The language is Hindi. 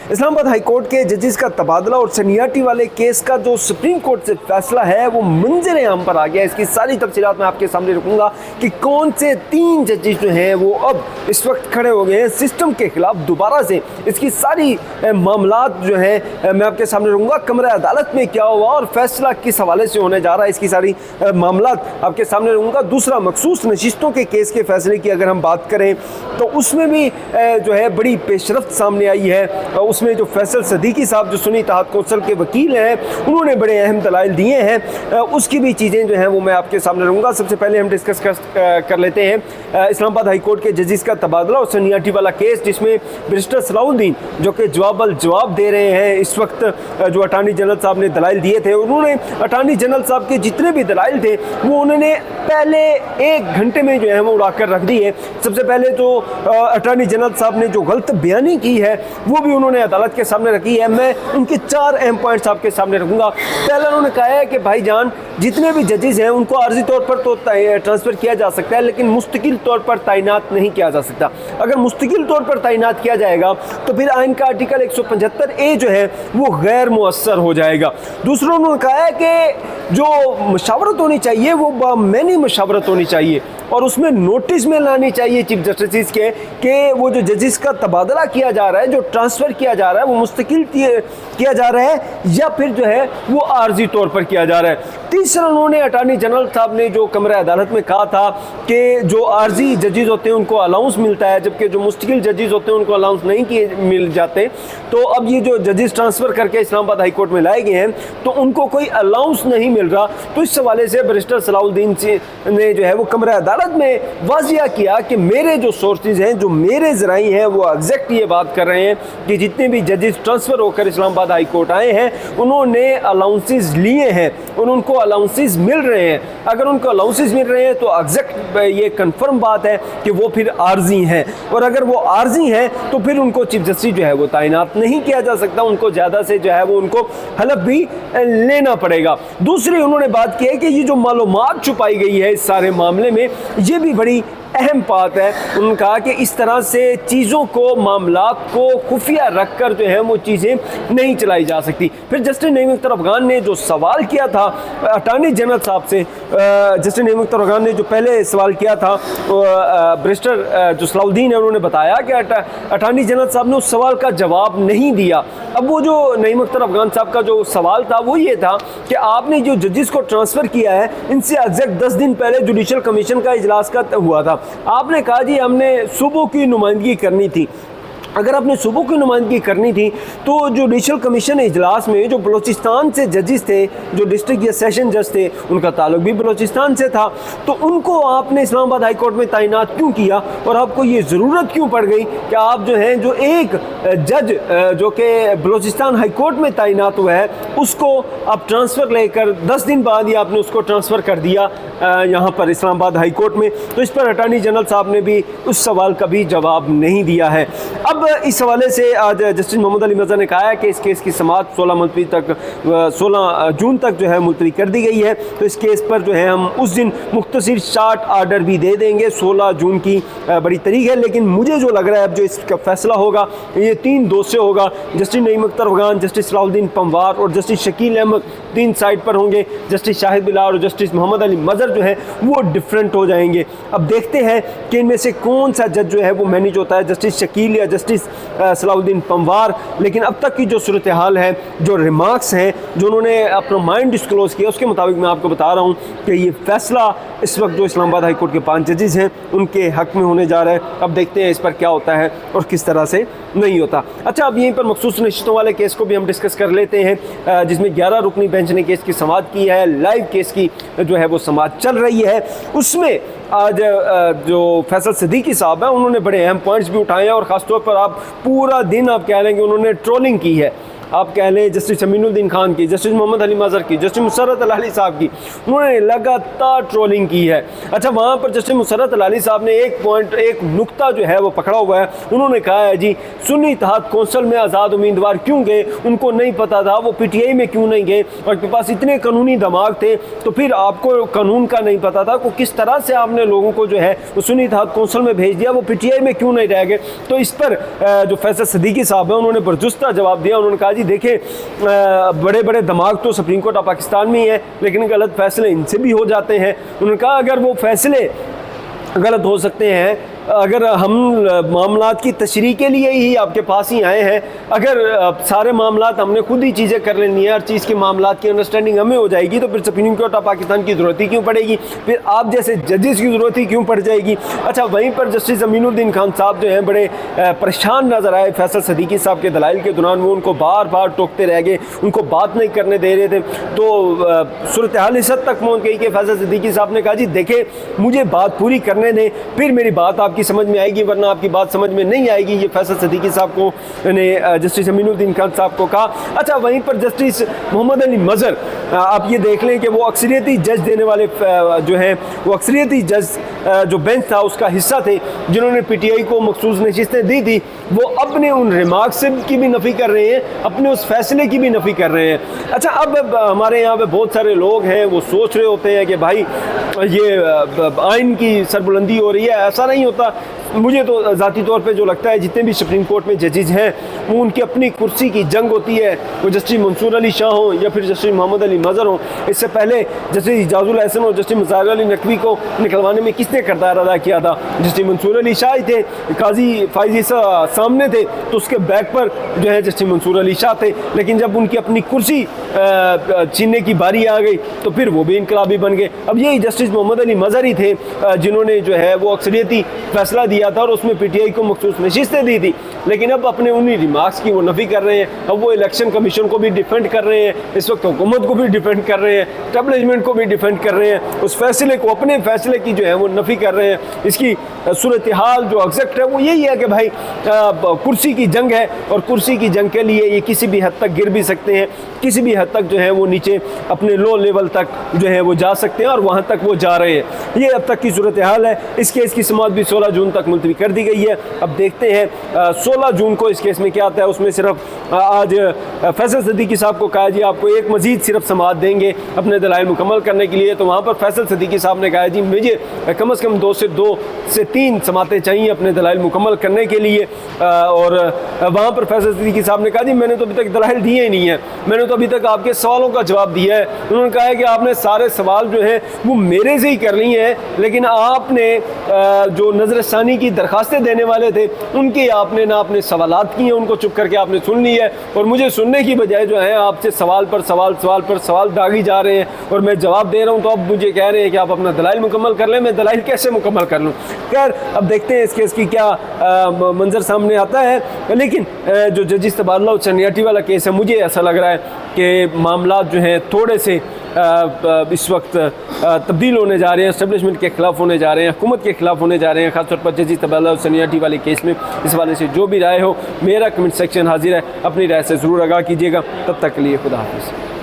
इस्लामाबाद हाई कोर्ट के जजेस का तबादला और सीनियरिटी वाले केस का जो सुप्रीम कोर्ट से फैसला है वो मंजर आम पर आ गया। इसकी सारी तफसीलात मैं आपके सामने रखूँगा कि कौन से 3 जजेस जो हैं वो अब इस वक्त खड़े हो गए हैं सिस्टम के खिलाफ दोबारा से। इसकी सारी मामलात जो है मैं आपके सामने रखूँगा। कमरा अदालत में क्या हुआ और फैसला किस हवाले से होने जा रहा है, इसकी सारी मामलात आपके सामने रखूँगा। दूसरा, मखसूस नशिस्तों के केस के फैसले की अगर हम बात करें तो उसमें भी जो है बड़ी पेशरफ्त सामने आई है। उसमें जो फैसल सदीकी साहब जो सुन्नी इत्तेहाद कौंसिल के वकील हैं उन्होंने बड़े अहम दलाइल दिए हैं, उसकी भी चीज़ें जो हैं वो मैं आपके सामने रखूँगा। सबसे पहले हम डिस्कस कर लेते हैं इस्लामाबाद हाई कोर्ट के जजेस का तबादला और सीनियरिटी वाला केस, जिसमें बैरिस्टर सलाउद्दीन जो कि जवाब दे रहे हैं। इस वक्त जो अटार्नी जनरल साहब ने दलाइल दिए थे, उन्होंने अटार्नी जनरल साहब के जितने भी दलाइल थे वो उन्होंने पहले 1 घंटे में जो है वो उड़ाकर रख दी है। सबसे पहले तो अटार्नी जनरल साहब ने जो गलत बयानी की है वो भी उन्होंने अदालत के सामने रखी है। मैं उनके 4 अहम पॉइंट्स आपके सामने रखूँगा। पहला, उन्होंने कहा है कि भाईजान जितने भी जजेस हैं उनको आर्जी तौर पर तो ट्रांसफ़र किया जा सकता है, लेकिन मुस्तकिल तौर पर तैनात नहीं किया जा सकता। अगर मुस्तकिल तौर पर तैनात किया जाएगा तो फिर आइन का आर्टिकल 175A जो है वो गैर मुअस्सर हो जाएगा। दूसरा, उन्होंने कहा है कि जो मशावरत होनी चाहिए वो बामैनी मशावरत होनी चाहिए और उसमें नोटिस में लानी चाहिए चीफ जस्टिस के कि वो जो जजेस का तबादला किया जा रहा है, जो ट्रांसफ़र किया जा रहा है, वो मुस्तकिल किया जा रहा है या फिर जो है वो आर्जी तौर पर किया जा रहा है। तीसरा, उन्होंने अटार्नी जनरल साहब ने जो कमरा अदालत में कहा था कि जो आर्जी जजेस होते हैं उनको अलाउंस मिलता है, जबकि जो मुस्तकिल जजेस होते हैं उनको अलाउंस नहीं मिल जाते। तो अब ये जो जजेस ट्रांसफ़र करके इस्लामाबाद हाई कोर्ट में लाए गए हैं तो उनको कोई अलाउंस नहीं मिल रहा। तो इस हवाले से बैरिस्टर सलाउद्दीन ने जो है वो कमरा अदालत में वाजिया किया कि मेरे जो सोर्सेज हैं, जो मेरे ज़राई हैं, वो एग्जैक्ट ये बात कर रहे हैं कि जितने भी जजेस ट्रांसफ़र होकर इस्लामाबाद हाई कोर्ट आए हैं उन्होंने अलाउंसेस लिए हैं और उनको अलाउंसेस मिल रहे हैं। अगर उनको अलाउंसेस मिल रहे हैं तो एग्जैक्ट ये कंफर्म बात है कि वो फिर आर्जी हैं, और अगर वो आर्जी हैं तो फिर उनको चीफ जस्टिस जो है वो तैनात नहीं किया जा सकता, उनको ज़्यादा से जो है वो उनको हलफ भी लेना पड़ेगा। दूसरी, उन्होंने बात की है कि ये जो मालूमात छुपाई गई है इस सारे मामले में, ये भी बड़ी अहम बात है। उन्होंने कहा कि इस तरह से चीज़ों को, मामलात को खुफिया रख कर जो है वो चीज़ें नहीं चलाई जा सकती। फिर जस्टिस नईम अख्तर अफगान ने जो सवाल किया था अटार्नी जनरल साहब से, जस्टिस नईम अख्तर अफगान ने जो पहले सवाल किया था बैरिस्टर जो सलाउद्दीन है उन्होंने बताया कि अटार्नी जनरल साहब ने उस सवाल का जवाब नहीं दिया। अब वो जो नईम अख्तर अफगान साहब का जो सवाल था वो ये था कि आपने जो जजेस को ट्रांसफ़र किया है इनसे एग्जैक्ट 10 दिन पहले जुडिशल कमीशन का इजलास का हुआ था। आपने कहा जी हमने सूबों की नुमाइंदगी करनी थी। अगर आपने सूबों की नुमाइंदगी करनी थी तो जुडिशल कमीशन इजलास में जो बलूचिस्तान से जजेस थे, जो डिस्ट्रिक्ट या सेशन जज थे, उनका ताल्लुक भी बलूचिस्तान से था, तो उनको आपने इस्लामाबाद हाई कोर्ट में तैनात क्यों किया और आपको ये ज़रूरत क्यों पड़ गई कि आप जो हैं जो एक जज जो कि बलूचिस्तान हाई कोर्ट में तैनात हुआ है उसको आप ट्रांसफ़र लेकर 10 दिन बाद ही आपने उसको ट्रांसफ़र कर दिया यहाँ पर इस्लामाबाद हाई कोर्ट में। तो इस पर अटार्नी जनरल साहब ने भी उस सवाल का भी जवाब नहीं दिया है। अब इस हवाले से आज जस्टिस मोहम्मद अली मज़हर ने कहा है कि इस केस की समाअत 16 जून तक जो है मुलतवी कर दी गई है। तो इस केस पर जो है हम उस दिन मुख्तसर शार्ट आर्डर भी दे देंगे। 16 जून की बड़ी तारीख है, लेकिन मुझे जो लग रहा है अब जो इसका फैसला होगा ये 3 2 से होगा। जस्टिस नईम अख्तर अफगान, जस्टिस सलाउद्दीन पंवार और जस्टिस शकील अहमद 3 साइड पर होंगे। जस्टिस शाहिद बिलाल और जस्टिस मोहम्मद अली मज़हर जो है वो डिफरेंट हो जाएंगे। अब देखते हैं कि इनमें से कौन सा जज जो है वो मैनेज होता है, जस्टिस शकील या जस्टिस सलाउद्दीन पंवार। लेकिन अब तक की जो सूरत हाल है, जो रिमार्क्स हैं, जो उन्होंने अपना माइंड डिस्क्लोज़ किया, उसके मुताबिक मैं आपको बता रहा हूँ कि ये फैसला इस वक्त जो इस्लामाबाद हाई कोर्ट के 5 जजेस हैं उनके हक़ में होने जा रहा है। अब देखते हैं इस पर क्या होता है और किस तरह से नहीं होता। अच्छा, अब यहीं पर मखसूस नशिस्तों वाले केस को भी हम डिस्कस कर लेते हैं, जिसमें 11 रुकनी बेंच ने केस की समाअत की है। लाइव केस की जो है वो समाअत चल रही है। उसमें आज जो फैसल सदीकी साहब हैं उन्होंने बड़े अहम पॉइंट्स भी उठाए हैं और ख़ासतौर पर आप पूरा दिन आप कह लेंगे उन्होंने ट्रोलिंग की है। आप कह लें जस्टिस अमीनुद्दीन खान की, जस्टिस मोहम्मद अली मज़हर की, जस्टिस मुसर्रत अलाली साहब की, उन्होंने लगातार ट्रोलिंग की है। अच्छा, वहाँ पर जस्टिस मुसर्रत अलाली साहब ने एक नुक्ता जो है वो पकड़ा हुआ है। उन्होंने कहा है जी सुन्नी इत्तेहाद कौंसिल में आज़ाद उम्मीदवार क्यों गए, उनको नहीं पता था, वो PTI में क्यों नहीं गए, और आपके पास इतने कानूनी दिमाग थे तो फिर आपको कानून का नहीं पता था, को किस तरह से आपने लोगों को जो है वो सुन्नी इत्तेहाद कौंसिल में भेज दिया, वो PTI में क्यों नहीं रह गए। तो इस पर जो फैसल सिद्दीकी साहब है उन्होंने बरजुस्ता जवाब दिया। उन्होंने कहा जी देखिए बड़े बड़े दिमाग तो सुप्रीम कोर्ट ऑफ पाकिस्तान में ही है, लेकिन गलत फैसले इनसे भी हो जाते हैं। उन्होंने कहा अगर वो फैसले गलत हो सकते हैं, अगर हम मामलात की तशरीह के लिए ही आपके पास ही आए हैं, अगर सारे मामलात हमने खुद ही चीज़ें कर लेनी है, हर चीज़ के मामलात की अंडरस्टैंडिंग हमें हो जाएगी, तो फिर सुप्रीम कोर्ट ऑफ पाकिस्तान की ज़रूरत ही क्यों पड़ेगी, फिर आप जैसे जजेस की ज़रूरत ही क्यों पड़ जाएगी। अच्छा, वहीं पर जस्टिस अमीनुद्दीन खान साहब जो हैं बड़े परेशान नज़र आए फैसल सिद्दीकी साहब के दलाइल के दौरान। वो उनको बार बार टोकते रह गए, उनको बात नहीं करने दे रहे थे। तो सूरत हाल इस हद तक पहुँच गई कि फैसल सिद्दीकी साहब ने कहा जी देखे मुझे बात पूरी करने दें, फिर मेरी बात आपकी समझ में आएगी, वरना आपकी बात समझ में नहीं आएगी। ये फैसल सिद्दीकी साहब को ने जस्टिस अमीनुद्दीन खान साहब को कहा। अच्छा, वहीं पर जस्टिस मोहम्मद अली मज़हर, आप ये देख लें कि वो अक्सरियती जज देने वाले जो हैं वो अक्सरियती जज जो बेंच था उसका हिस्सा थे, जिन्होंने PTI को मखसूस नशिस्तें दी थी, वो अपने उन रिमार्क्स की भी नफ़ी कर रहे हैं, अपने उस फैसले की भी नफ़ी कर रहे हैं। अच्छा, अब हमारे यहाँ पे बहुत सारे लोग हैं वो सोच रहे होते हैं कि भाई ये आइन की सरबुलंदी हो रही है, ऐसा नहीं होता। मुझे तो ज़ाती तौर पे जो लगता है जितने भी सुप्रीम कोर्ट में जजेज हैं वो उनकी अपनी कुर्सी की जंग होती है, वो जस्टिस मंसूर अली शाह हों या फिर जस्टिस मोहम्मद अली मज़हर हों। इससे पहले जस्टिस इजाजुल हसन और जस्टिस मुज़ाहिर अली नकवी को निकलवाने में किसने किरदार अदा किया था? जस्टिस मंसूर अली शाह थे, काजी फाइजी सामने थे तो उसके बैक पर जो है जस्टिस मंसूर अली शाह थे, लेकिन जब उनकी अपनी कुर्सी छीनने की बारी आ गई तो फिर वो भी इनकलाबी बन गए। अब यही जस्टिस मोहम्मद अली मज़हर ही थे जिन्होंने जो है वो अक्सरियती फैसला दिया था और उसमें PTI को मखसूस नशिस्तें दी थी, लेकिन अब अपने उन्हीं रिमार्क्स की वो नफ़ी कर रहे हैं। अब वो इलेक्शन कमीशन को भी डिफेंड कर रहे हैं, इस वक्त हुकूमत को भी डिफेंड कर रहे हैं, एस्टेब्लिशमेंट को भी डिफेंड कर रहे हैं, उस फैसले को, अपने फैसले की जो है वो नफ़ी कर रहे हैं। इसकी सूरत हाल जो एग्जैक्ट है वो यही है कि भाई कुर्सी की जंग है, और कुर्सी की जंग के लिए ये किसी भी हद तक गिर भी सकते हैं, किसी भी हद तक जो है वो नीचे अपने लो लेवल तक जो है वो जा सकते हैं, और वहाँ तक वो जा रहे हैं। ये अब तक की सूरत हाल है। इस केस की समाअत भी 16 जून तक मुलतवी कर दी गई है। अब देखते हैं 16 जून को इस केस में क्या आता है। उसमें सिर्फ आज फैसल सिद्दीकी साहब को कहा जी आपको एक मजीद सिर्फ समाअत देंगे अपने दलाइल मुकम्मल करने के लिए, तो वहाँ पर फैसल सिद्दीकी साहब ने कहा जी मुझे कम से कम 2 से 3 समातें चाहिए अपने दलाइल मुकम्मल करने के लिए। और वहाँ पर फैसल सिद्दीकी साहब ने कहा जी मैंने तो अभी तक दलाइल दिए ही नहीं है, मैंने तो अभी तक आपके सवालों का जवाब दिया है। उन्होंने कहा है कि आपने सारे सवाल जो है वो मेरे से ही कर ली हैं, लेकिन आपने जो नज़रसानी की दरखास्तें देने वाले थे उनकी आपने ना अपने सवालात किए, उनको चुप करके आपने सुन ली है, और मुझे सुनने की बजाय जो है आपसे सवाल पर सवाल दागी जा रहे हैं, और मैं जवाब दे रहा हूँ तो अब मुझे कह रहे हैं कि आप अपना दलाइल मुकम्मल कर लें। मैं दलाइल कैसे मुकम्मल कर लूँ? खैर, अब देखते हैं इस केस की क्या मंजर सामने आता है। लेकिन जो जजिस तबादला और सनियाटी वाला केस है, मुझे ऐसा लग रहा है कि मामला जो हैं थोड़े से इस वक्त तब्दील होने जा रहे हैं, एस्टेब्लिशमेंट के खिलाफ होने जा रहे हैं, हुकूमत के खिलाफ होने जा रहे हैं, खासतौर पर जजिस तबादला और सनियाटी वाले केस में। इस वाले से जो भी राय हो, मेरा कमेंट सेक्शन हाजिर है, अपनी राय से ज़रूर आगाह कीजिएगा। तब तक के लिए खुदा हाफिज़।